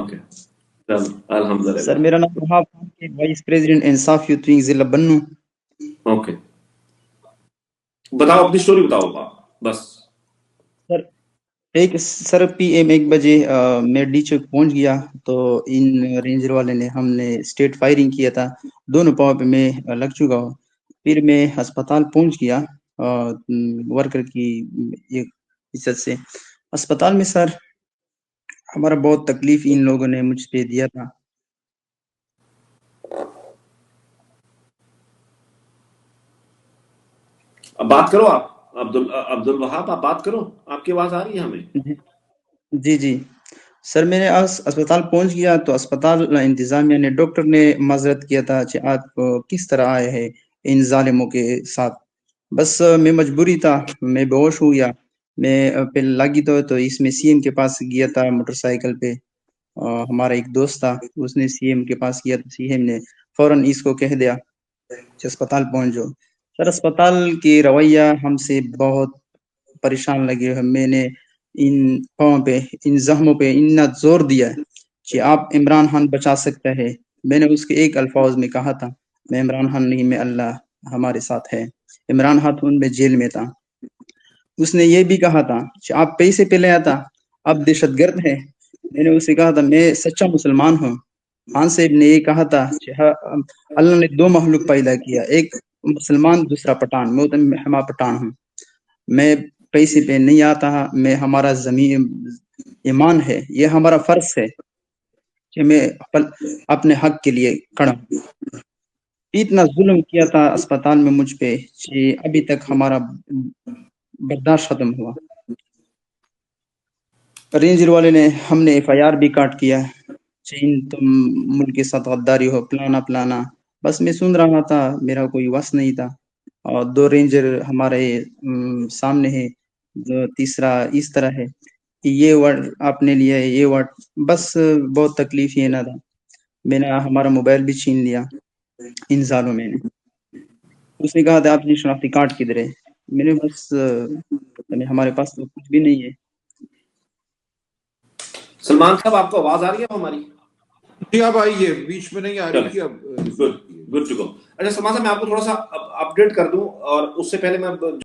Okay چلو الحمدللہ. سر میرا نام وہاب خان، وائس پریزیڈنٹ انصاف یوتھ ونگ ضلع بنو. اوکے بتاؤ اپنی سٹوری بتاؤ بس. سر پی ایم 1 بجے میں ڈی چوک پہنچ گیا تو ان رینجر والے نے ہم نے اسٹیٹ فائرنگ کیا تھا، دونوں پاؤں پہ میں لگ چکا ہوں. پھر میں ہسپتال پہنچ گیا ورکر کی عزت سے. اسپتال میں سر ہمارا بہت تکلیف ان لوگوں نے مجھ پہ دیا تھا. اب بات کرو آپ عبد الوہاب، آپ بات کرو، آپ کی آواز آ رہی ہے ہمیں. جی سر میں نے اسپتال پہنچ گیا تو اسپتال انتظامیہ نے ڈاکٹر نے معذرت کیا تھا کہ آپ کس طرح آئے ہیں ان ظالموں کے ساتھ. بس میں مجبوری تھا، میں بے ہوش ہو گیا. میں پہلے لگی تو اس میں سی ایم کے پاس گیا تھا موٹر سائیکل پہ. ہمارا ایک دوست تھا، اس نے سی ایم کے پاس گیا تو سی ایم نے فوراً اس کو کہہ دیا کہ اسپتال پہنچ جاؤ. سر اسپتال کی رویہ ہم سے بہت پریشان لگے. میں نے ان پاؤں پہ، ان زخموں پہ اتنا زور دیا کہ آپ عمران خان بچا سکتا ہے. میں نے اس کے ایک الفاظ میں کہا تھا، میں عمران خان نہیں، میں اللہ ہمارے ساتھ ہے. عمران خان میں جیل میں تھا. اس نے یہ بھی کہا تھا کہ آپ پیسے پہ لے آتا، اب دہشت گرد ہے. میں نے اسے کہا تھا میں سچا مسلمان ہوں. خان صاحب نے یہ کہا تھا کہ اللہ نے دو مخلوق پیدا کیا، ایک مسلمان دوسرا پٹھان. میں پٹھان ہوں، میں پیسے پہ نہیں آتا. میں ہمارا زمین ایمان ہے، یہ ہمارا فرض ہے کہ میں اپنے حق کے لیے کھڑا ہوں. اتنا ظلم کیا تھا اسپتال میں مجھ پہ کہ ابھی تک ہمارا برداشت ختم ہوا. رینجر والے نے ہم نے ایف آئی آر بھی کاٹ کیا، تم ملک کے ساتھ غداری ہو، پلانا. بس میں سن رہا تھا، میرا کوئی وس نہیں تھا. اور دو رینجر ہمارے سامنے ہے، تیسرا اس طرح ہے کہ یہ ورڈ آپ نے لیا ہے، یہ ورڈ. بس بہت تکلیف یہ نہ تھا. میں نے ہمارا موبائل بھی چھین لیا ان سالوں میں نے. اس نے کہا تھا آپ نے شناختی کارڈ کدھر ہے؟ میں نے بس ہمارے پاس تو کچھ بھی نہیں ہے. سلمان صاحب آپ کو آواز آ رہی ہے ہماری؟ جی اب آئی ہے، بیچ میں نہیں آ رہی تھی. اب گڈ ٹو گو. اچھا سلمان صاحب میں آپ کو تھوڑا سا اپ ڈیٹ کر دوں، اور اس سے پہلے میں